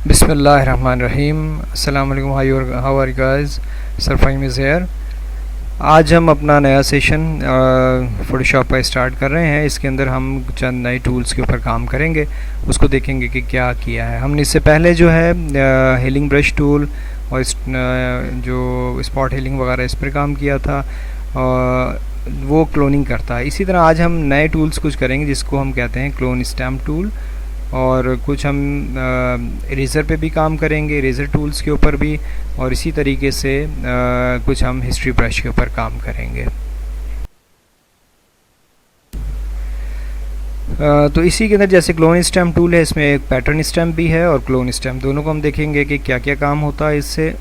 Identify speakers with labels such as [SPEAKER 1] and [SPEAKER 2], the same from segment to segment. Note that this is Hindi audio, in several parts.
[SPEAKER 1] बिस्मिल्लाहिर्रहमानिर्रहीम। अस्सलाम वालेकुम, how are you guys. Sir Fahim is here. आज हम अपना नया सेशन फ़ोटोशॉप का स्टार्ट कर रहे हैं। इसके अंदर हम चंद नए टूल्स के ऊपर काम करेंगे, उसको देखेंगे कि क्या किया है हमने। इससे पहले जो है हीलिंग ब्रश टूल और जो स्पॉट हीलिंग वगैरह इस पर काम किया था, वो क्लोनिंग करता है। इसी तरह आज हम नए टूल्स कुछ करेंगे जिसको हम कहते हैं क्लोन स्टैम्प टूल, और कुछ हम इरेज़र पे भी काम करेंगे, इरेज़र टूल्स के ऊपर भी, और इसी तरीके से कुछ हम हिस्ट्री ब्रश के ऊपर काम करेंगे। तो इसी के अंदर जैसे क्लोन स्टैम्प टूल है, इसमें एक पैटर्न स्टैम्प भी है और क्लोन स्टैम्प, दोनों को हम देखेंगे कि क्या क्या काम होता है इससे।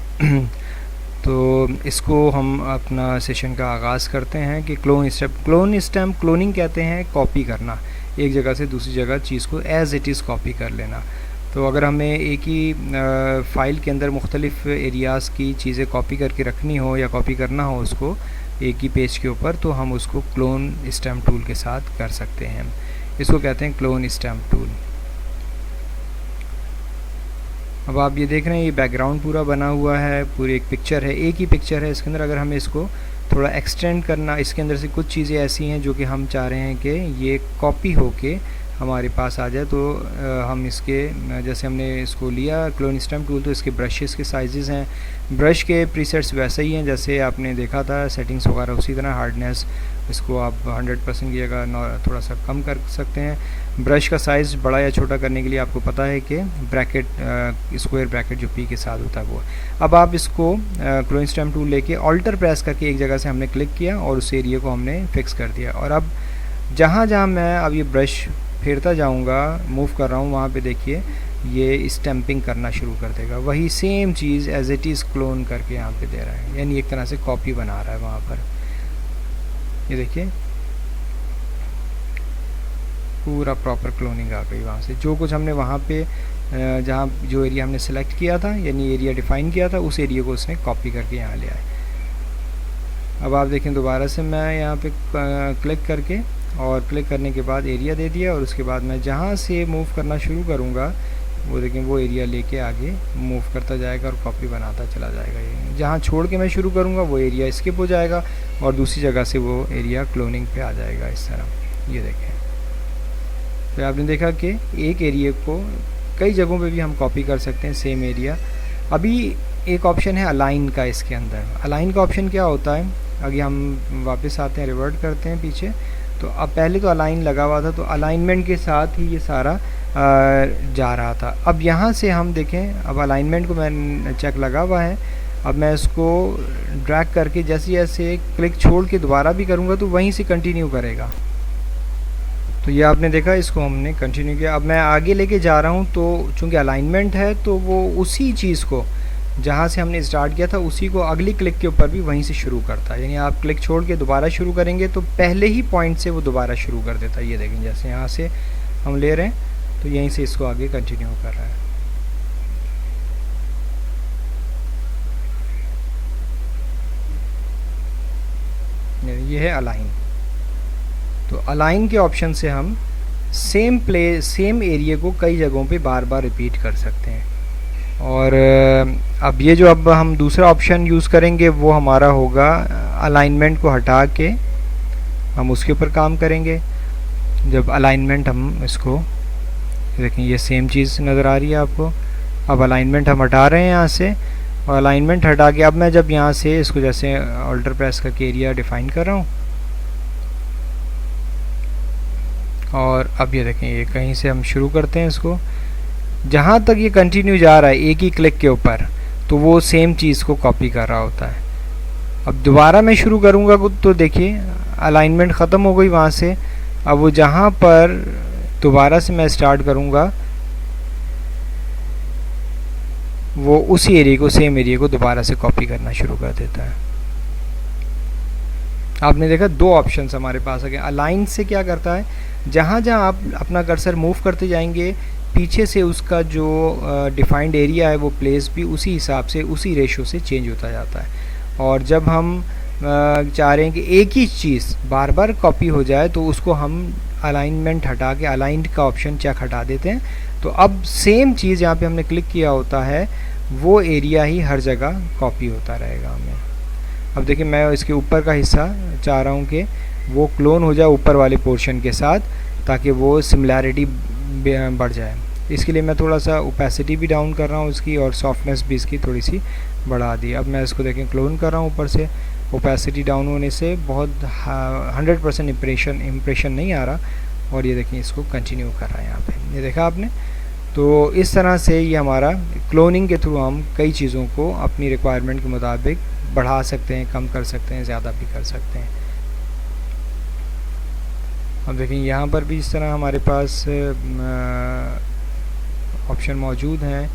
[SPEAKER 1] तो इसको हम अपना सेशन का आगाज़ करते हैं कि क्लोन स्टैम्प क्लोनिंग कहते हैं कॉपी करना, एक जगह से दूसरी जगह चीज़ को एज़ इट इज़ कॉपी कर लेना। तो अगर हमें एक ही फ़ाइल के अंदर मुख्तलिफ़ एरियाज़ की चीज़ें कॉपी करके रखनी हो या कॉपी करना हो उसको एक ही पेज के ऊपर, तो हम उसको क्लोन स्टैम्प टूल के साथ कर सकते हैं। इसको कहते हैं क्लोन स्टैम्प टूल। अब आप ये देख रहे हैं, ये बैकग्राउंड पूरा बना हुआ है, पूरी एक पिक्चर है, एक ही पिक्चर है। इसके अंदर अगर हमें इसको थोड़ा एक्सटेंड करना, इसके अंदर से कुछ चीज़ें ऐसी हैं जो कि हम चाह रहे हैं कि ये कॉपी होके हमारे पास आ जाए, तो हम इसके जैसे हमने इसको लिया क्लोन स्टैम्प टूल, तो इसके ब्रशेस के साइज़ हैं, ब्रश के प्रीसेट्स वैसे ही हैं जैसे आपने देखा था, सेटिंग्स वगैरह उसी तरह। हार्डनेस इसको आप 100% की जगह थोड़ा सा कम कर सकते हैं। ब्रश का साइज़ बड़ा या छोटा करने के लिए आपको पता है कि ब्रैकेट, स्क्वायर ब्रैकेट जो पी के साथ होता है वो। अब आप इसको क्लोन स्टैम्प टूल लेके ऑल्टर प्रेस करके एक जगह से हमने क्लिक किया और उस एरिया को हमने फिक्स कर दिया। और अब जहाँ जहाँ मैं अब ये ब्रश फेरता जाऊँगा, मूव कर रहा हूँ, वहाँ पे देखिए ये स्टैम्पिंग करना शुरू कर देगा। वही सेम चीज़ एज इट इज़ क्लोन करके यहाँ पे दे रहा है, यानी एक तरह से कॉपी बना रहा है वहाँ पर। ये देखिए पूरा प्रॉपर क्लोनिंग आ गई वहाँ से। जो कुछ हमने वहाँ पे जहाँ जो एरिया हमने सेलेक्ट किया था, यानी एरिया डिफ़ाइन किया था, उस एरिया को उसने कॉपी करके यहाँ ले आए। अब आप देखें दोबारा से मैं यहाँ पे क्लिक करके, और क्लिक करने के बाद एरिया दे दिया, और उसके बाद मैं जहाँ से मूव करना शुरू करूँगा वो देखें वो एरिया लेके आगे मूव करता जाएगा और कॉपी बनाता चला जाएगा। ये जहाँ छोड़ के मैं शुरू करूँगा वो एरिया स्किप हो जाएगा और दूसरी जगह से वो एरिया क्लोनिंग पे आ जाएगा इस तरह। ये देखें, तो आपने देखा कि एक एरिया को कई जगहों पे भी हम कॉपी कर सकते हैं, सेम एरिया। अभी एक ऑप्शन है अलाइन का। इसके अंदर अलाइन का ऑप्शन क्या होता है, अगर हम वापस आते हैं, रिवर्ट करते हैं पीछे, तो अब पहले तो अलाइन लगा हुआ था, तो अलाइनमेंट के साथ ही ये सारा जा रहा था। अब यहाँ से हम देखें, अब अलाइनमेंट को मैं चेक लगा हुआ है, अब मैं इसको ड्रैग करके जैसे जैसे क्लिक छोड़ के दोबारा भी करूँगा तो वहीं से कंटिन्यू करेगा। तो ये आपने देखा, इसको हमने कंटिन्यू किया। अब मैं आगे लेके जा रहा हूँ, तो चूँकि अलाइनमेंट है तो वो उसी चीज़ को जहाँ से हमने स्टार्ट किया था उसी को अगली क्लिक के ऊपर भी वहीं से शुरू करता है। यानी आप क्लिक छोड़ के दोबारा शुरू करेंगे तो पहले ही पॉइंट से वो दोबारा शुरू कर देता है। ये देखें, जैसे यहाँ से हम ले रहे हैं तो यहीं से इसको आगे कंटिन्यू कर रहा है। ये है अलाइन। तो अलाइन के ऑप्शन से हम सेम एरिया को कई जगहों पे बार बार रिपीट कर सकते हैं। और अब ये जो अब हम दूसरा ऑप्शन यूज़ करेंगे वो हमारा होगा अलाइनमेंट को हटा के हम उसके ऊपर काम करेंगे। जब अलाइनमेंट हम इसको देखें, ये सेम चीज़ नज़र आ रही है आपको। अब अलाइनमेंट हम हटा रहे हैं यहाँ से, और अलाइनमेंट हटा के अब मैं जब यहाँ से इसको जैसे ऑल्टर प्रेस करके एरिया डिफ़ाइन कर रहा हूँ, और अब ये देखें ये कहीं से हम शुरू करते हैं इसको, जहाँ तक ये कंटिन्यू जा रहा है एक ही क्लिक के ऊपर, तो वो सेम चीज़ को कॉपी कर रहा होता है। अब दोबारा मैं शुरू करूँगा तो देखिए अलाइनमेंट ख़त्म हो गई वहाँ से। अब वो जहाँ पर दोबारा से मैं स्टार्ट करूँगा वो उसी एरिया को, सेम एरिया को दोबारा से कॉपी करना शुरू कर देता है। आपने देखा दो ऑप्शंस हमारे पास आ गए। अलाइन से क्या करता है, जहाँ जहाँ आप अपना कर्सर मूव करते जाएंगे पीछे से उसका जो डिफाइंड एरिया है वो प्लेस भी उसी हिसाब से, उसी रेशो से चेंज होता जाता है। और जब हम चाह रहे हैं कि एक ही चीज़ बार बार कॉपी हो जाए तो उसको हम अलाइनमेंट हटा के अलाइंड का ऑप्शन चेक हटा देते हैं, तो अब सेम चीज़ यहाँ पे हमने क्लिक किया होता है, वो एरिया ही हर जगह कॉपी होता रहेगा हमें। अब देखिए मैं इसके ऊपर का हिस्सा चाह रहा हूँ कि वो क्लोन हो जाए ऊपर वाले पोर्शन के साथ, ताकि वो सिमिलैरिटी बढ़ जाए। इसके लिए मैं थोड़ा सा ओपेसिटी भी डाउन कर रहा हूँ इसकी, और सॉफ्टनेस भी इसकी थोड़ी सी बढ़ा दी। अब मैं इसको देखें क्लोन कर रहा हूँ ऊपर से, ओपेसिटी डाउन होने से बहुत 100% इम्प्रेशन नहीं आ रहा, और ये देखिए इसको कंटिन्यू कर रहा है यहाँ पे, ये देखा आपने। तो इस तरह से ये हमारा क्लोनिंग के थ्रू हम कई चीज़ों को अपनी रिक्वायरमेंट के मुताबिक बढ़ा सकते हैं, कम कर सकते हैं, ज़्यादा भी कर सकते हैं। अब देखें यहाँ पर भी इस तरह हमारे पास ऑप्शन मौजूद हैं।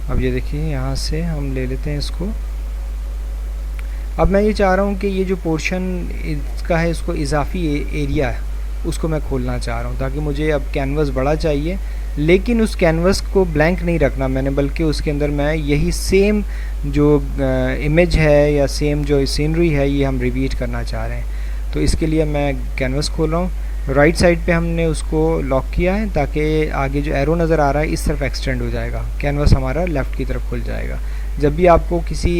[SPEAKER 1] अब ये देखिए यहाँ से हम ले लेते हैं इसको। अब मैं ये चाह रहा हूँ कि ये जो पोर्शन इसका है, इसको इजाफी एरिया है उसको मैं खोलना चाह रहा हूँ, ताकि मुझे अब कैनवस बड़ा चाहिए, लेकिन उस कैनवस को ब्लैंक नहीं रखना मैंने, बल्कि उसके अंदर मैं यही सेम जो इमेज है या सेम जो सीनरी है ये हम रिपीट करना चाह रहे हैं। तो इसके लिए मैं कैनवस खोल रहा हूँ, राइट साइड पे हमने उसको लॉक किया है ताकि आगे जो एरो नज़र आ रहा है इस तरफ एक्सटेंड हो जाएगा, कैनवस हमारा लेफ़्ट की तरफ खुल जाएगा। जब भी आपको किसी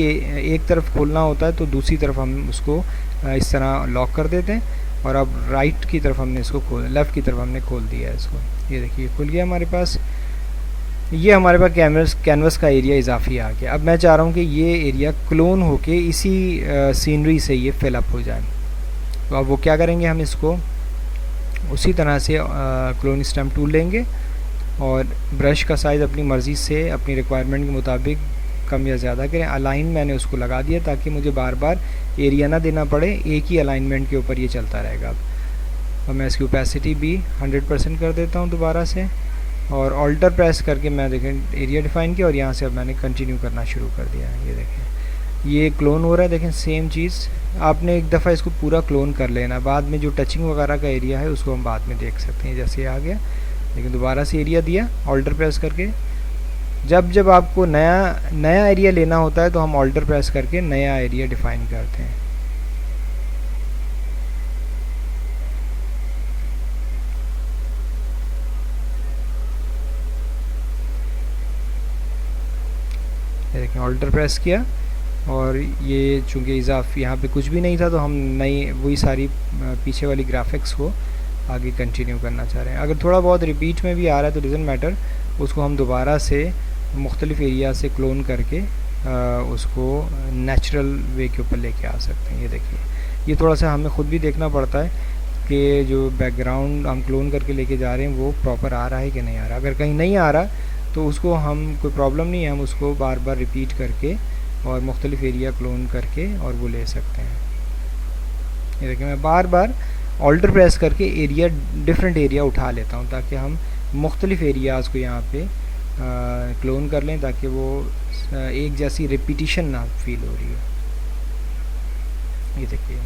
[SPEAKER 1] एक तरफ खोलना होता है तो दूसरी तरफ हम उसको इस तरह लॉक कर देते हैं, और अब राइट की तरफ हमने इसको लेफ़्ट की तरफ हमने खोल दिया है इसको। ये देखिए खुल गया हमारे पास, ये हमारे पास कैनवस का एरिया इजाफी आ गया। अब मैं चाह रहा हूँ कि ये एरिया क्लोन होके इसी सीनरी से ये फिलअप हो जाए। तो अब वो क्या करेंगे, हम इसको उसी तरह से क्लोन स्टैम्प टूल लेंगे और ब्रश का साइज़ अपनी मर्ज़ी से अपनी रिक्वायरमेंट के मुताबिक कम या ज़्यादा करें। अलाइन मैंने उसको लगा दिया ताकि मुझे बार बार एरिया ना देना पड़े, एक ही अलाइनमेंट के ऊपर ये चलता रहेगा। अब मैं इसकी ओपेसिटी भी 100% कर देता हूँ दोबारा से, और ऑल्टर प्रेस करके मैं देखें एरिया डिफ़ाइन किया, और यहाँ से अब मैंने कंटिन्यू करना शुरू कर दिया है। ये देखें ये क्लोन हो रहा है। देखें सेम चीज़, आपने एक दफ़ा इसको पूरा क्लोन कर लेना, बाद में जो टचिंग वगैरह का एरिया है उसको हम बाद में देख सकते हैं। जैसे आ गया, लेकिन दोबारा से एरिया दिया ऑल्टर प्रेस करके। जब आपको नया एरिया लेना होता है तो हम ऑल्टर प्रेस करके नया एरिया डिफ़ाइन करते हैं। देखें ऑल्टर प्रेस किया, और ये चूँकि इजाफी यहाँ पे कुछ भी नहीं था तो हम नई वही सारी पीछे वाली ग्राफिक्स को आगे कंटिन्यू करना चाह रहे हैं। अगर थोड़ा बहुत रिपीट में भी आ रहा है तो डजंट मैटर, उसको हम दोबारा से मुख्तलिफ एरिया से क्लोन करके उसको नेचुरल वे के ऊपर लेके आ सकते हैं। ये देखिए ये थोड़ा सा हमें ख़ुद भी देखना पड़ता है कि जो बैकग्राउंड हम क्लोन करके लेके जा रहे हैं वो प्रॉपर आ रहा है कि नहीं आ रहा। अगर कहीं नहीं आ रहा तो उसको हम कोई प्रॉब्लम नहीं है, हम उसको बार बार रिपीट करके और मुख्तलिफ एरिया क्लोन करके और वो ले सकते हैं। ये देखिए मैं बार बार ऑल्टर प्रेस करके एरिया डिफरेंट एरिया उठा लेता हूँ ताकि हम मुख्तलिफ एरियाज़ को यहाँ पे क्लोन कर लें, ताकि वो एक जैसी रिपीटिशन ना फील हो रही हो। ये देखिए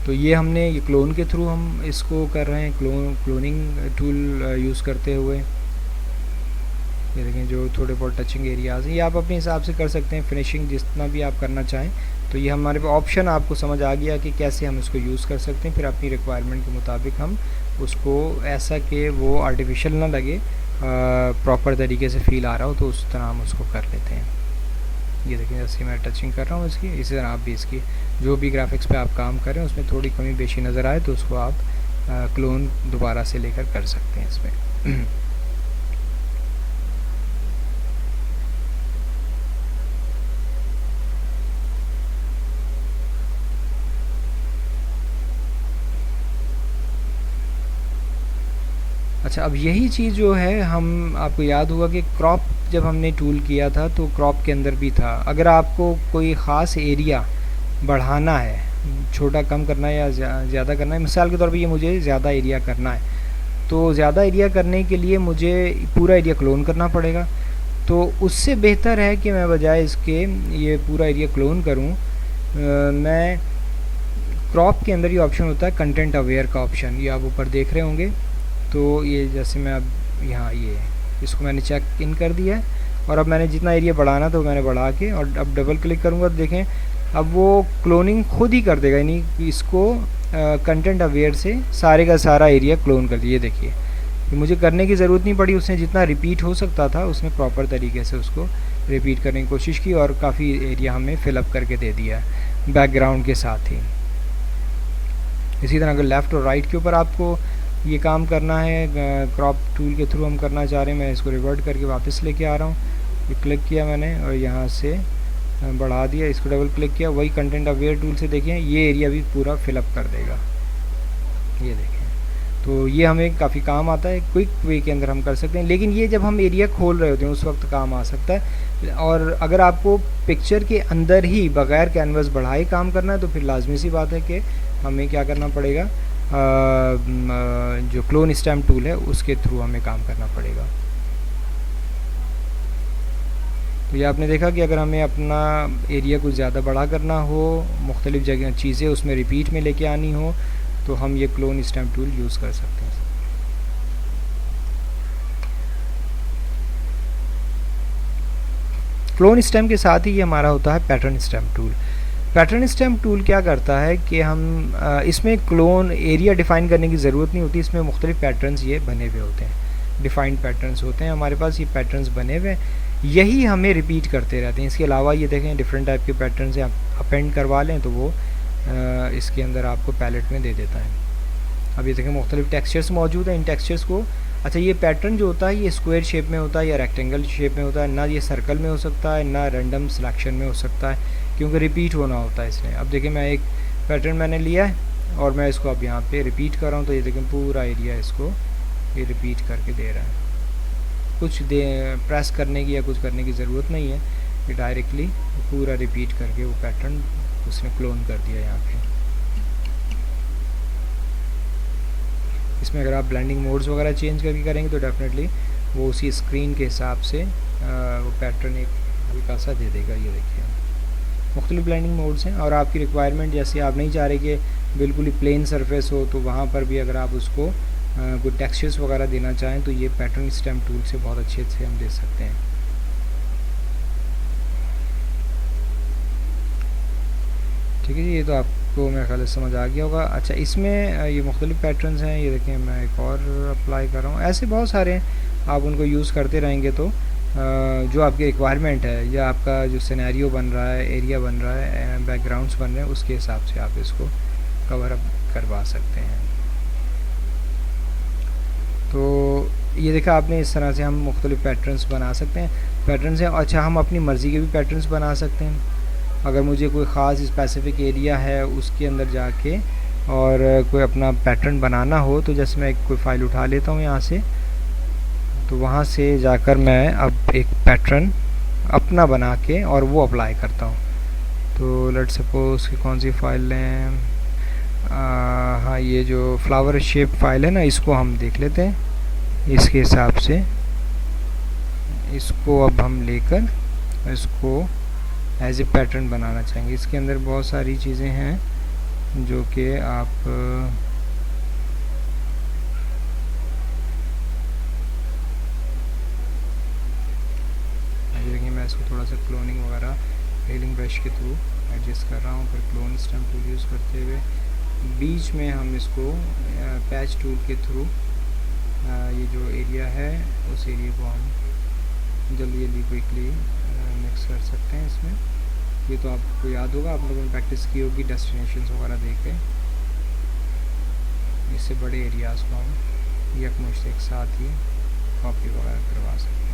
[SPEAKER 1] तो ये हमने ये क्लोन के थ्रू हम इसको कर रहे हैं, क्लोनिंग टूल यूज़ करते हुए। ये देखें जो थोड़े बहुत टचिंग एरियाज़ हैं ये आप अपने हिसाब से कर सकते हैं, फिनिशिंग जितना भी आप करना चाहें। तो ये हमारे ऑप्शन आपको समझ आ गया कि कैसे हम इसको यूज़ कर सकते हैं। फिर अपनी रिक्वायरमेंट के मुताबिक हम उसको ऐसा कि वो आर्टिफिशियल ना लगे, प्रॉपर तरीके से फ़ील आ रहा हो, तो उस तरह हम उसको कर लेते हैं। ये देखें जैसे मैं टचिंग कर रहा हूँ इसकी, इसी तरह आप भी इसकी जो भी ग्राफिक्स पे आप काम करें उसमें थोड़ी कमी बेशी नज़र आए तो उसको आप क्लोन दोबारा से लेकर कर सकते हैं इसमें। अच्छा अब यही चीज़ जो है हम आपको याद होगा कि क्रॉप जब हमने टूल किया था तो क्रॉप के अंदर भी था, अगर आपको कोई ख़ास एरिया बढ़ाना है, छोटा कम करना है या ज़्यादा करना है, मिसाल के तौर पे ये मुझे ज़्यादा एरिया करना है, तो ज़्यादा एरिया करने के लिए मुझे पूरा एरिया क्लोन करना पड़ेगा। तो उससे बेहतर है कि मैं बजाय इसके ये पूरा एरिया क्लोन करूँ, मैं क्रॉप के अंदर ये ऑप्शन होता है कंटेंट अवेयर का ऑप्शन, ये आप ऊपर देख रहे होंगे। तो ये जैसे मैं अब यहाँ ये इसको मैंने चेक इन कर दिया है, और अब मैंने जितना एरिया बढ़ाना तो मैंने बढ़ा के, और अब डबल क्लिक करूँगा तो देखें अब वो क्लोनिंग खुद ही कर देगा, यानी इसको कंटेंट अवेयर से सारे का सारा एरिया क्लोन कर दिया। ये देखिए, मुझे करने की ज़रूरत नहीं पड़ी, उसने जितना रिपीट हो सकता था उसने प्रॉपर तरीके से उसको रिपीट करने की कोशिश की और काफ़ी एरिया हमें फिलअप करके दे दिया बैकग्राउंड के साथ ही। इसी तरह अगर लेफ़्ट और राइट के ऊपर आपको ये काम करना है, क्रॉप टूल के थ्रू हम करना चाह रहे हैं, मैं इसको रिवर्ट करके वापस लेके आ रहा हूँ। ये क्लिक किया मैंने और यहाँ से बढ़ा दिया, इसको डबल क्लिक किया, वही कंटेंट अवेयर टूल से देखें ये एरिया भी पूरा फिलअप कर देगा। ये देखें, तो ये हमें काफ़ी काम आता है, क्विक वे के अंदर हम कर सकते हैं। लेकिन ये जब हम एरिया खोल रहे होते हैं उस वक्त काम आ सकता है। और अगर आपको पिक्चर के अंदर ही बग़ैर कैनवस बढ़ाए काम करना है तो फिर लाजमी सी बात है कि हमें क्या करना पड़ेगा, जो क्लोन स्टैम्प टूल है उसके थ्रू हमें काम करना पड़ेगा। तो ये आपने देखा कि अगर हमें अपना एरिया कुछ ज़्यादा बड़ा करना हो, मुख्तलिफ़ जगह चीज़ें उसमें रिपीट में लेके आनी हो, तो हम ये क्लोन स्टैम्प टूल यूज़ कर सकते हैं। क्लोन स्टैम्प के साथ ही ये हमारा होता है pattern stamp tool. Pattern stamp tool क्या करता है कि हम इसमें क्लोन एरिया डिफ़ाइन करने की ज़रूरत नहीं होती, इसमें मुख्तलिफ़ पैटर्न्स ये बने हुए होते हैं, डिफ़ाइंड पैटर्न्स होते हैं हमारे पास, ये पैटर्न्स बने हुए हैं, यही हमें रिपीट करते रहते हैं। इसके अलावा ये देखें डिफरेंट टाइप के पैटर्न से आप अपेंड करवा लें तो वो इसके अंदर आपको पैलेट में दे देता है। अब ये देखें मुख्तलिफ टेक्सचर्स मौजूद हैं, इन टेक्सचर्स को, अच्छा ये पैटर्न जो होता है ये स्क्वायर शेप में होता है या रेक्टेंगल शेप में होता है, ना ये सर्कल में हो सकता है ना रैंडम सिलेक्शन में हो सकता है, क्योंकि रिपीट होना होता है इसमें। अब देखिए मैं एक पैटर्न मैंने लिया है और मैं इसको अब यहाँ पे रिपीट कर रहा हूँ, तो ये देखें पूरा एरिया इसको ये रिपीट करके दे रहा है, कुछ प्रेस करने की या कुछ करने की ज़रूरत नहीं है, ये डायरेक्टली पूरा रिपीट करके वो पैटर्न उसने क्लोन कर दिया यहाँ पे। इसमें अगर आप ब्लेंडिंग मोड्स वगैरह चेंज करके करेंगे तो डेफिनेटली वो उसी स्क्रीन के हिसाब से वो पैटर्न एक हल्का सा दे देगा। ये देखिए मुख्तलिफ ब्लेंडिंग मोड्स हैं और आपकी रिक्वायरमेंट जैसे आप नहीं चाह रहे कि बिल्कुल ही प्लेन सरफेस हो, तो वहाँ पर भी अगर आप उसको कोई टेक्सचर्स वगैरह देना चाहें तो ये पैटर्न स्टैम्प टूल से बहुत अच्छे से हम दे सकते हैं। ठीक है जी, ये तो आपको मेरे ख्याल से समझ आ गया होगा। अच्छा इसमें ये मुख्तलिफ पैटर्न्स हैं, ये देखें मैं एक और अप्लाई कर रहा हूँ, ऐसे बहुत सारे हैं, आप उनको यूज़ करते रहेंगे तो जो आपकी रिक्वायरमेंट है या आपका जो सिनेरियो बन रहा है, एरिया बन रहा है, बैकग्राउंड्स बन रहे हैं, उसके हिसाब से आप इसको कवर अप करवा सकते हैं। तो ये देखा आपने, इस तरह से हम मुख्तलिफ पैटर्न्स बना सकते हैं। पैटर्न्स हैं, अच्छा हम अपनी मर्ज़ी के भी पैटर्न्स बना सकते हैं। अगर मुझे कोई ख़ास स्पेसिफ़िक एरिया है उसके अंदर जाके और कोई अपना पैटर्न बनाना हो, तो जैसे मैं कोई फ़ाइल उठा लेता हूँ यहाँ से, तो वहाँ से जाकर मैं अब एक पैटर्न अपना बना के और वो अप्लाई करता हूँ। तो लेट्स सपोज कि कौन सी फ़ाइल लें, हाँ ये जो फ्लावर शेप फाइल है ना, इसको हम देख लेते हैं। इसके हिसाब से इसको अब हम लेकर इसको एज ए पैटर्न बनाना चाहेंगे। इसके अंदर बहुत सारी चीज़ें हैं जो कि आप देखिए, मैं इसको थोड़ा सा क्लोनिंग वगैरह हीलिंग ब्रश के थ्रू एडजस्ट कर रहा हूँ। फिर क्लोन स्टैम्प टूल यूज़ करते हुए बीच में हम इसको पैच टूल के थ्रू ये जो एरिया है उस एरिया को हम जल्दी जल्दी क्विकली मिक्स कर सकते हैं इसमें। ये तो आपको याद होगा, आप लोगों ने प्रैक्टिस की होगी डेस्टिनेशंस वगैरह देख के। इससे बड़े एरियाज़ को हम यकमुश्त एक साथ ही कॉपी वगैरह करवा सकते हैं।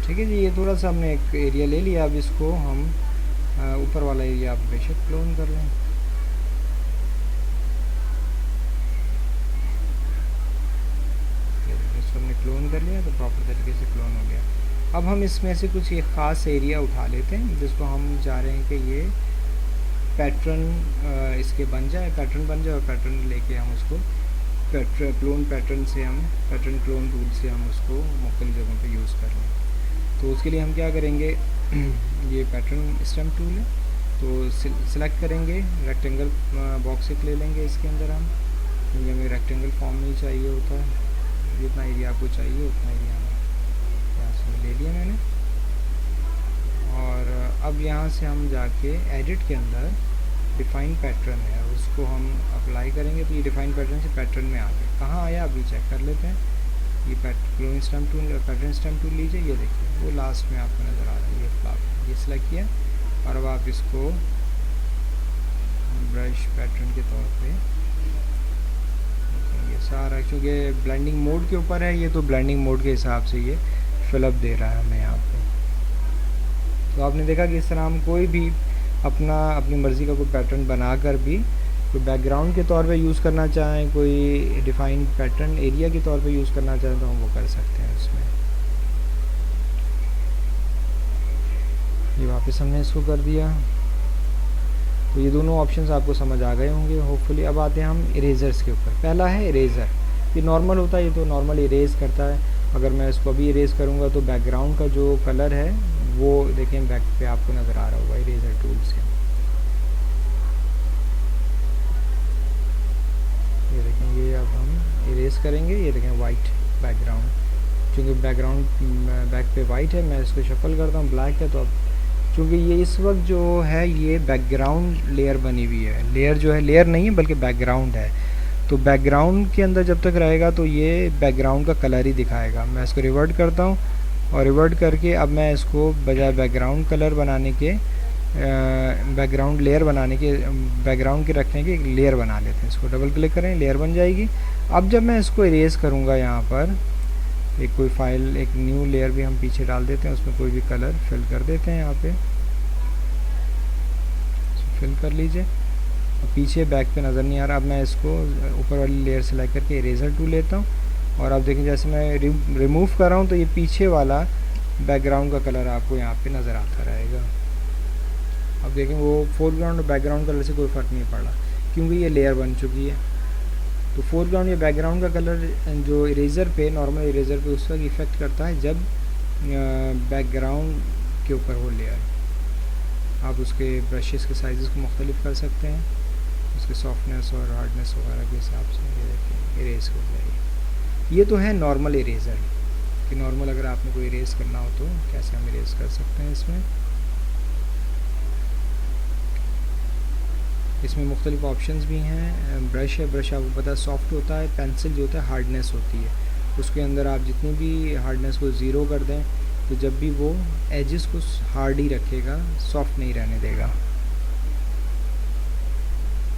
[SPEAKER 1] ठीक है जी, ये थोड़ा सा हमने एक एरिया ले लिया। अब इसको हम ऊपर वाला एरिया आप बेशक क्लोन कर लें। इसको हमने क्लोन कर लिया तो प्रॉपर तरीके से क्लोन हो गया। अब हम इसमें से कुछ एक ख़ास एरिया उठा लेते हैं जिसको हम चाह रहे हैं कि ये पैटर्न इसके बन जाए, पैटर्न बन जाए, और पैटर्न लेके हम उसको क्लोन पैटर्न से हम पैटर्न क्लोन टूल से हम उसको मुख्तलिफ जगहों पे यूज़ कर लें। तो उसके लिए हम क्या करेंगे, ये पैटर्न स्टैम्प टूल है, तो सिलेक्ट करेंगे, रेक्टेंगल बॉक्स एक ले लेंगे इसके अंदर हम, क्योंकि हमें रेक्टेंगल फॉर्म में ही चाहिए होता है, जितना एरिया आपको चाहिए उतना एरिया यहाँ से ले लिया मैंने। और अब यहाँ से हम जाके एडिट के अंदर डिफ़ाइन पैटर्न है उसको हम अप्लाई करेंगे, तो ये डिफ़ाइन पैटर्न से पैटर्न में आ गए। कहाँ आया अभी चेक कर लेते हैं। ये clone stamp tool, pattern stamp tool लीजिए, ये देखिए वो लास्ट में आपको नज़र आ रहा है, ये फ्लावर, ये सिलेक्ट किया, और अब आप इसको ब्रश पैटर्न के तौर पे ये सारा, क्योंकि ब्लेंडिंग मोड के ऊपर है ये, तो ब्लेंडिंग मोड के हिसाब से ये फिलअप दे रहा है हमें यहाँ पे। तो आपने देखा कि इस तरह हम कोई भी अपनी मर्ज़ी का कोई पैटर्न बनाकर भी कोई बैकग्राउंड के तौर पे यूज़ करना चाहें, कोई डिफ़ाइन पैटर्न एरिया के तौर पे यूज़ करना चाहें, तो हम वो कर सकते हैं इसमें। ये वापस हमने इसको कर दिया। तो ये दोनों ऑप्शंस आपको समझ आ गए होंगे होपफुली। अब आते हैं हम इरेजर्स के ऊपर। पहला है इरेज़र, ये नॉर्मल होता है, ये तो नॉर्मल इरेज़ करता है। अगर मैं इसको अभी इरेज़ करूँगा तो बैकग्राउंड का जो कलर है वो देखें बैक पे आपको नज़र आ रहा होगा इरेज़र टूल से। ये देखें, ये अब हम इरेज़ करेंगे, ये देखें वाइट बैकग्राउंड, क्योंकि बैकग्राउंड बैक पे वाइट है, मैं इसको शफल करता हूँ ब्लैक है, तो अब क्योंकि ये इस वक्त जो है ये बैकग्राउंड लेयर बनी हुई है, लेयर जो है लेयर नहीं है बल्कि बैकग्राउंड है, तो बैकग्राउंड के अंदर जब तक रहेगा तो ये बैकग्राउंड का कलर ही दिखाएगा। मैं इसको रिवर्ट करता हूँ, और रिवर्ट करके अब मैं इसको बजाय बैकग्राउंड कलर बनाने के बैकग्राउंड लेयर बनाने के बैकग्राउंड के रखने के एक लेयर बना लेते हैं। इसको डबल क्लिक करें, लेयर बन जाएगी। अब जब मैं इसको इरेज़ करूँगा, यहाँ पर एक कोई फाइल, एक न्यू लेयर भी हम पीछे डाल देते हैं, उसमें कोई भी कलर फिल कर देते हैं, यहाँ पे फिल कर लीजिए। पीछे बैक पे नज़र नहीं आ रहा। अब मैं इसको ऊपर वाली लेयर सेलेक्ट करके इरेज़र टूल लेता हूँ, और अब देखिए जैसे मैं रिमूव कर रहा हूँ तो ये पीछे वाला बैकग्राउंड का कलर आपको यहाँ पे नज़र आता रहेगा। अब देखें वो फोरग्राउंड और बैकग्राउंड कलर से कोई फ़र्क नहीं पड़ रहा, क्योंकि ये लेयर बन चुकी है। तो फोरग्राउंड या बैकग्राउंड का कलर जो इरेज़र पे, नॉर्मल इरेज़र पे उस वक्त इफ़ेक्ट करता है जब बैकग्राउंड के ऊपर हो लेयर। आप उसके ब्रशेस के साइज़ को मुख्तलिफ कर सकते हैं, उसके सॉफ्टनेस और हार्डनेस वगैरह के हिसाब से। ये देखिए इरेज़ हो जाएगी। ये तो है नॉर्मल इरेज़र, कि नॉर्मल अगर आपने कोई इरेज़ करना हो तो कैसे हम इरेज़ कर सकते हैं। इसमें मुख्तलिफ ऑप्शंस भी हैं। ब्रश है, ब्रश आपको पता है सॉफ्ट होता है, पेंसिल जो होता है हार्डनेस होती है, उसके अंदर आप जितनी भी हार्डनेस को ज़ीरो कर दें तो जब भी वो एजेस को हार्ड ही रखेगा, सॉफ्ट नहीं रहने देगा।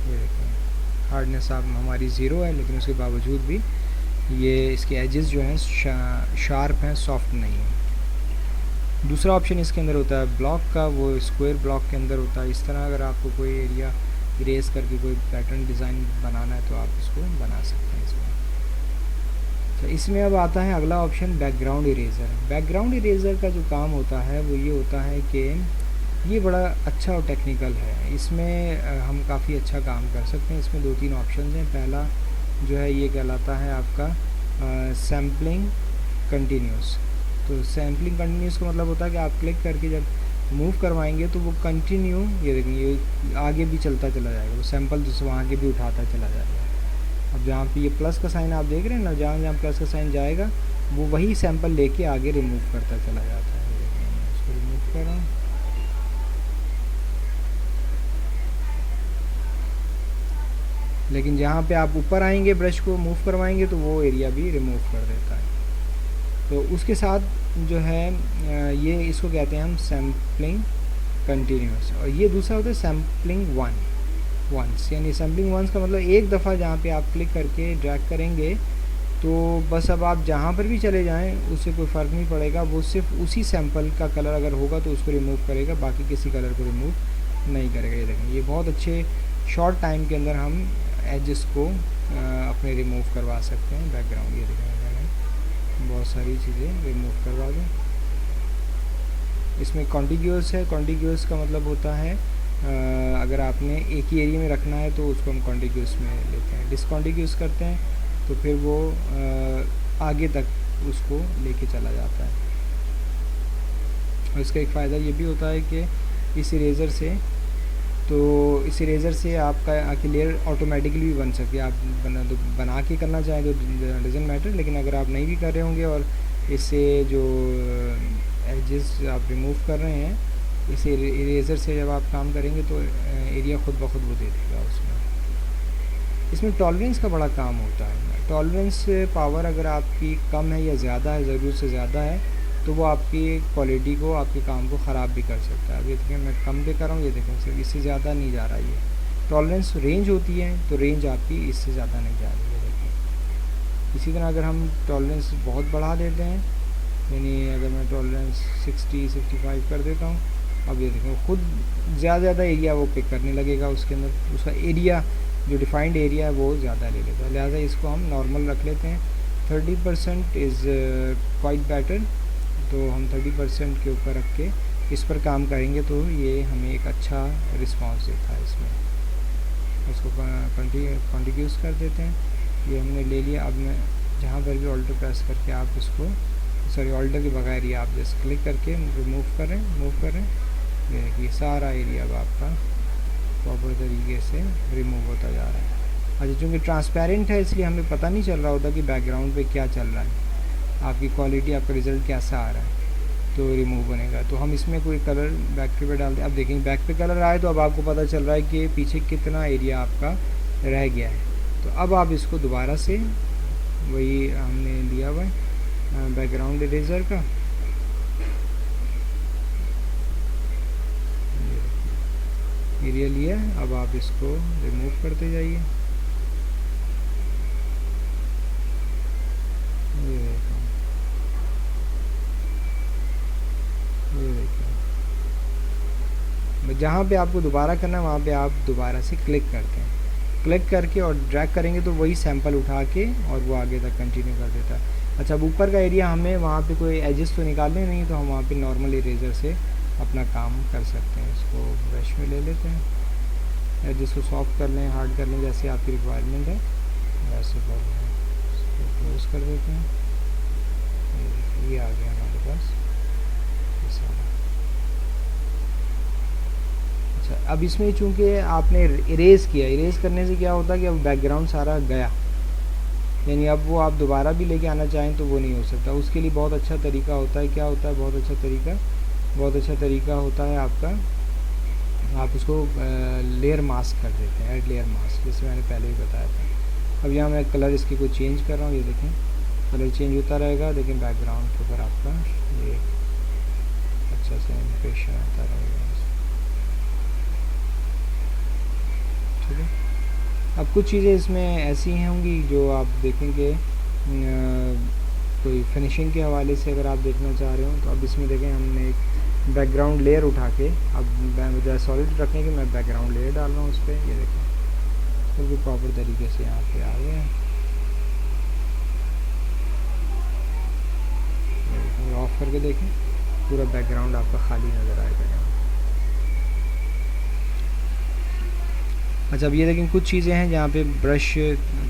[SPEAKER 1] ये देखें हार्डनेस आप हमारी ज़ीरो है, लेकिन उसके बावजूद भी ये इसके एजेस जो हैं शार्प हैं, सॉफ्ट नहीं है। दूसरा ऑप्शन इसके अंदर होता है ब्लॉक का, वो स्क्वायर ब्लॉक के अंदर होता है। इस तरह अगर आपको कोई एरिया इरेज़ करके कोई पैटर्न डिज़ाइन बनाना है तो आप इसको बना सकते हैं इसमें। तो इसमें अब आता है अगला option background eraser. Background eraser का जो काम होता है वो ये होता है कि ये बड़ा अच्छा और टेक्निकल है। इसमें हम काफ़ी अच्छा काम कर सकते हैं। इसमें 2-3 ऑप्शन हैं। पहला जो है ये कहलाता है आपका सैम्पलिंग कंटिन्यूस। तो सैम्पलिंग कंटिन्यूस का मतलब होता है कि आप क्लिक करके जब मूव करवाएंगे तो वो कंटिन्यू, ये देखेंगे ये आगे भी चलता चला जाएगा, वो सैंपल दूसरे वहाँ के भी उठाता चला जाएगा। अब जहाँ पे ये प्लस का साइन आप देख रहे हैं ना, जहाँ जहाँ प्लस का साइन जाएगा वो वही सैंपल लेके आगे रिमूव करता चला जाता है। ये देखेंगे मैं इसको रिमूव कर रहा हूँ। लेकिन जहाँ पे आप ऊपर आएंगे ब्रश को मूव करवाएंगे तो वो एरिया भी रिमूव कर देता है। तो उसके साथ जो है ये इसको कहते हैं हम सैम्पलिंग कंटिन्यूस, और ये दूसरा होता है सैम्पलिंग वंस। यानी सैम्पलिंग वंस का मतलब एक दफ़ा जहाँ पे आप क्लिक करके ड्रैग करेंगे तो बस अब आप जहाँ पर भी चले जाएं उससे कोई फ़र्क नहीं पड़ेगा, वो सिर्फ उसी सैंपल का कलर अगर होगा तो उसको रिमूव करेगा, बाकी किसी कलर को रिमूव नहीं करेगा। ये देखें ये बहुत अच्छे शॉर्ट टाइम के अंदर हम एजेस को अपने रिमूव करवा सकते हैं। बैकग्राउंड ये देखें बहुत सारी चीज़ें रिमूव करवा दें। इसमें कॉन्टिग्यूस है। कॉन्टिग्यूस का मतलब होता है अगर आपने एक ही एरिया में रखना है तो उसको हम कॉन्टिग्यूस में लेते हैं। डिसकॉन्टिग्यूस करते हैं तो फिर वो आगे तक उसको लेके चला जाता है। और इसका एक फ़ायदा ये भी होता है कि इस इरेज़र से आपका लेयर ऑटोमेटिकली भी बन सकती है। आप बना के करना चाहें तो डजंट मैटर, लेकिन अगर आप नहीं भी कर रहे होंगे और इससे जो एजेस आप रिमूव कर रहे हैं, इस इरेज़र से जब आप काम करेंगे तो एरिया खुद ब खुद वो दे देगा उसमें। इसमें टॉलरेंस का बड़ा काम होता है। टॉलरेंस पावर अगर आपकी कम है या ज़्यादा है, ज़रूरत से ज़्यादा है, तो वो आपकी क्वालिटी को, आपके काम को ख़राब भी कर सकता है। अब ये देखें मैं कम पे कर रहा हूँ, ये देखें सिर्फ इससे ज़्यादा नहीं जा रहा। ये टॉलरेंस रेंज होती है, तो रेंज आपकी इससे ज़्यादा नहीं जा रही है। देखें इसी तरह अगर हम टॉलरेंस बहुत बढ़ा देते हैं, यानी अगर मैं टॉलरेंस 60-65 कर देता हूँ, अब ये देखें खुद ज़्यादा एरिया वो पिक करने लगेगा। उसके अंदर उसका एरिया जो डिफाइंड एरिया है वो ज़्यादा ले लेता है। लिहाजा इसको हम नॉर्मल रख लेते हैं। 30% इज़ क्वाइट बेटर, तो हम 30% के ऊपर रख के इस पर काम करेंगे तो ये हमें एक अच्छा रिस्पांस देता है। इसमें उसको कॉन्टिग्यूस कर देते हैं। ये हमने ले लिया। अब मैं जहाँ पर भी ऑल्टर प्रेस करके आप इसको ऑल्टर के बगैर ही आप जस्ट क्लिक करके मूव करें। ये देखिए सारा एरिया अब आपका प्रॉपर तरीके से रिमूव होता जा रहा है। अच्छा, चूँकि ट्रांसपेरेंट है इसलिए हमें पता नहीं चल रहा होता कि बैकग्राउंड पे क्या चल रहा है, आपकी क्वालिटी, आपका रिज़ल्ट कैसा आ रहा है, तो रिमूव बनेगा। तो हम इसमें कोई कलर बैक पे डाल दें। अब देखेंगे बैक पे कलर आए तो अब आपको पता चल रहा है कि पीछे कितना एरिया आपका रह गया है। तो अब आप इसको दोबारा से वही हमने लिया हुआ है बैकग्राउंड इरेज़र का, एरिया लिया है। अब आप इसको रिमूव करते जाइए। ये देखिए जहाँ पे आपको दोबारा करना है वहाँ पे आप दोबारा से क्लिक करते हैं। क्लिक करके और ड्रैग करेंगे तो वही सैंपल उठा के और वो आगे तक कंटिन्यू कर देता है। अच्छा, अब ऊपर का एरिया हमें वहाँ पे कोई एजेस तो निकालने नहीं, तो हम वहाँ पे नॉर्मल इरेज़र से अपना काम कर सकते हैं। इसको ब्रश में ले लेते हैं, एजेस को सॉफ्ट कर लें, हार्ड कर लें, जैसे आपकी रिक्वायरमेंट है वैसे कर लें। इसको क्लोज कर देते हैं। ये आ गया हमारे पास। अच्छा, अब इसमें चूँकि आपने इरेज़ किया, इरेज़ करने से क्या होता है कि अब बैकग्राउंड सारा गया, यानी अब वो आप दोबारा भी लेके आना चाहें तो वो नहीं हो सकता। उसके लिए बहुत अच्छा तरीका होता है। क्या होता है बहुत अच्छा तरीका होता है आपका, आप उसको लेयर मास्क कर देते हैं, ऐड लेयर मास्क, जैसे मैंने पहले ही बताया था। अब यहाँ मैं कलर इसकी को चेंज कर रहा हूँ, ये देखें कलर चेंज होता रहेगा, लेकिन बैकग्राउंड के ऊपर आपका ये अच्छा से इम्प्रेशन आता रहेगा। ठीक है, अब कुछ चीज़ें इसमें ऐसी होंगी जो आप देखेंगे कोई फिनिशिंग के हवाले से अगर आप देखना चाह रहे हो तो अब इसमें देखें हमने एक बैकग्राउंड लेयर उठा के, अब बजाय सॉलिड रखने के मैं बैकग्राउंड लेयर डाल रहा हूँ उस पर। ये देखें बिल्कुल प्रॉपर तरीके से यहाँ पे आ गया है। ऑफ करके देखें, पूरा बैकग्राउंड आपका खाली नज़र आएगा यहाँ। अच्छा, अब ये देखें कुछ चीज़ें हैं जहाँ पे ब्रश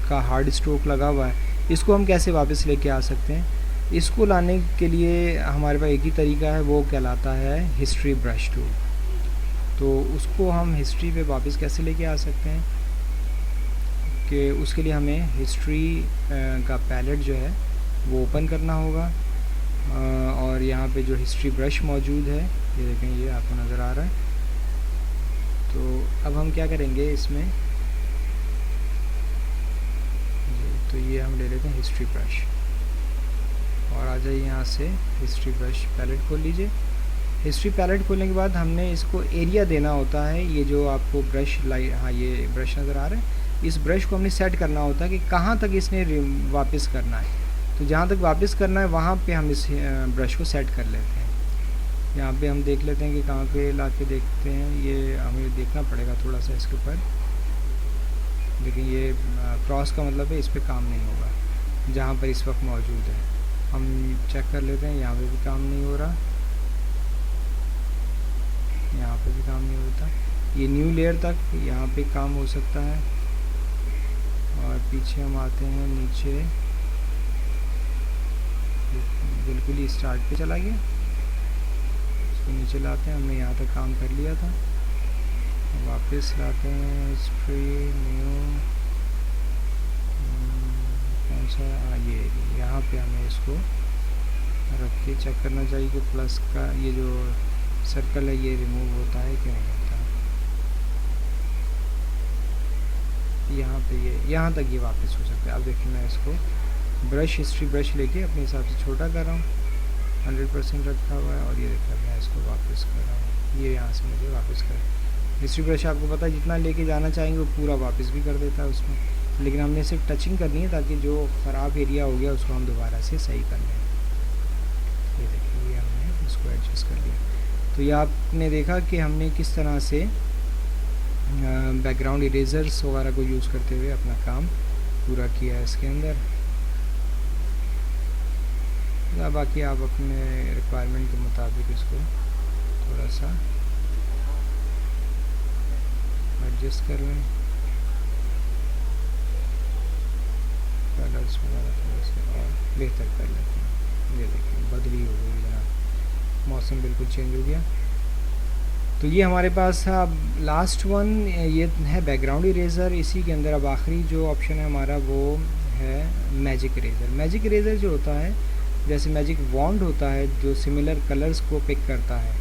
[SPEAKER 1] का हार्ड स्ट्रोक लगा हुआ है, इसको हम कैसे वापस लेके आ सकते हैं। इसको लाने के लिए हमारे पास एक ही तरीका है, वो कहलाता है हिस्ट्री ब्रश टूल। तो उसको हम हिस्ट्री पे वापस कैसे लेके आ सकते हैं कि उसके लिए हमें हिस्ट्री का पैलेट जो है वो ओपन करना होगा, और यहाँ पे जो हिस्ट्री ब्रश मौजूद है ये देखें, ये आपको नज़र आ रहा है। तो अब हम क्या करेंगे इसमें, तो ये हम ले लेते हैं हिस्ट्री ब्रश, और आ जाइए यहाँ से हिस्ट्री ब्रश पैलेट खोल लीजिए। हिस्ट्री पैलेट खोलने के बाद हमने इसको एरिया देना होता है। ये जो आपको ब्रश हाँ ये ब्रश नज़र आ रहा है, इस ब्रश को हमने सेट करना होता है कि कहाँ तक इसने वापस करना है। तो जहाँ तक वापस करना है वहाँ पे हम इस ब्रश को सेट कर लेते हैं। यहाँ पे हम देख लेते हैं कि कहाँ पे ला के देखते हैं, ये हमें देखना पड़ेगा थोड़ा सा इसके ऊपर। लेकिन ये क्रॉस का मतलब है इस पर काम नहीं होगा जहाँ पर इस वक्त मौजूद है। हम चेक कर लेते हैं, यहाँ पे भी काम नहीं हो रहा, यहाँ पे भी काम नहीं होता। ये न्यू लेयर तक यहाँ पे काम हो सकता है। और पीछे हम आते हैं नीचे, बिल्कुल ही स्टार्ट पे चला गया, इसको नीचे लाते हैं। हमने यहाँ तक काम कर लिया था, वापस लाते हैं हिस्ट्री न्यू, कौन सा, ये यहाँ पे हमें इसको रख के चेक करना चाहिए कि प्लस का ये जो सर्कल है ये रिमूव होता है कि नहीं होता। यहाँ पे ये यहाँ तक ये वापस हो सकता है। अब देखिए मैं इसको ब्रश, हिस्ट्री ब्रश लेके अपने हिसाब से छोटा कर रहा हूँ, 100% रखा हुआ है। और ये देखिए मैं इसको वापस कर रहा हूँ, ये यहाँ से मुझे वापस कर, हिस्ट्री ब्रश आपको पता है जितना लेके जाना चाहेंगे वो पूरा वापस भी कर देता है उसमें, लेकिन हमने सिर्फ टचिंग करनी है ताकि जो ख़राब एरिया हो गया उसको हम दोबारा से सही कर लें। ये देखिए हमने इसको एडजस्ट कर लिया। तो ये आपने देखा कि हमने किस तरह से बैकग्राउंड इरेजर्स वगैरह को यूज़ करते हुए अपना काम पूरा किया है इसके अंदर। या बाकी आप अपने रिक्वायरमेंट के मुताबिक इसको थोड़ा सा एडजस्ट कर लें, कलर्स वगैरह थोड़ा सा और बेहतर कर लेते हैं। ये देखिए बदली हो गई जनाब, मौसम बिल्कुल चेंज हो गया। तो ये हमारे पास था। अब लास्ट वन ये है बैकग्राउंड इरेज़र। इसी के अंदर अब आखिरी जो ऑप्शन है हमारा वो है मैजिक इरेज़र। मैजिक इरेज़र जो होता है जैसे मैजिक वॉन्ड होता है जो सिमिलर कलर्स को पिक करता है,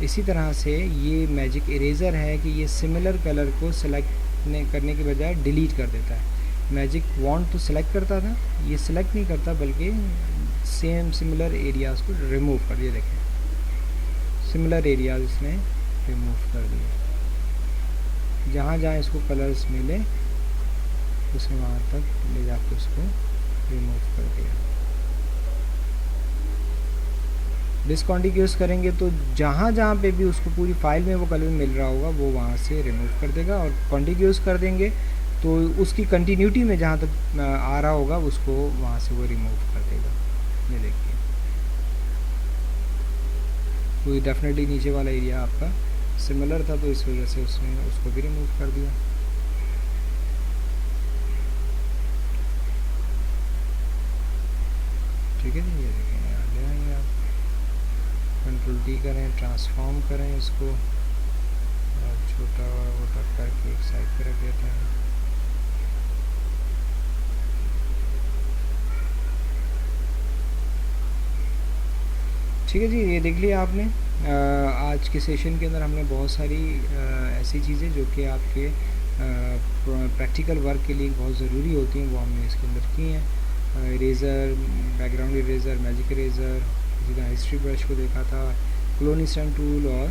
[SPEAKER 1] इसी तरह से ये मैजिक इरेज़र है कि ये सिमिलर कलर को सेलेक्ट करने के बजाय डिलीट कर देता है। मैजिक वॉन्ड तो सिलेक्ट करता था, ये सिलेक्ट नहीं करता बल्कि सेम सिमिलर एरियाज़ को रिमूव कर दिया। देखें सिमिलर एरियाज इसने रिमूव कर दिए, जहाँ जहाँ इसको कलर्स मिले उसने वहाँ तक ले जाकर उसको रिमूव कर दिया। डिसकॉन्टिग्यूस करेंगे तो जहाँ जहाँ पे भी उसको पूरी फाइल में वो कलर मिल रहा होगा वो वहाँ से रिमूव कर देगा, और कॉन्टिग्यूस कर देंगे तो उसकी कंटिन्यूटी में जहाँ तक आ रहा होगा उसको वहाँ से वो रिमूव कर देगा। ये देखिए कोई डेफिनेटली नीचे वाला एरिया आपका सिमिलर था तो इस वजह से उसने उसको भी रिमूव कर दिया। ठीक है जी, ये देखें यहाँ ले आएंगे आप, कंट्रोल डी करें, ट्रांसफॉर्म करें इसको और छोटा और मोटा करके एक साइड पे रख देते हैं। ठीक है जी, ये देख लिया आपने। आज के सेशन के अंदर हमने बहुत सारी ऐसी चीज़ें जो कि आपके प्रैक्टिकल वर्क के लिए बहुत ज़रूरी होती हैं वो हमने इसके अंदर की हैं। Eraser, background eraser, magic eraser, इसी तरह हिस्ट्री ब्रश को देखा था, क्लोन स्टैम्प टूल और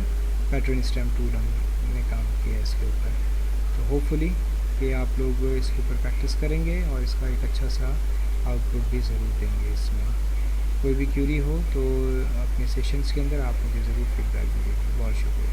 [SPEAKER 1] पैटर्न स्टैम्प टूल हमने काम किया इसके ऊपर। तो होपफुली कि आप लोग इसके ऊपर प्रैक्टिस करेंगे और इसका एक अच्छा सा आउटपुट भी ज़रूर देंगे। इसमें कोई भी क्यूरी हो तो अपने सेशंस के अंदर आप मुझे ज़रूर फीडबैक दीजिए। बहुत शुक्रिया।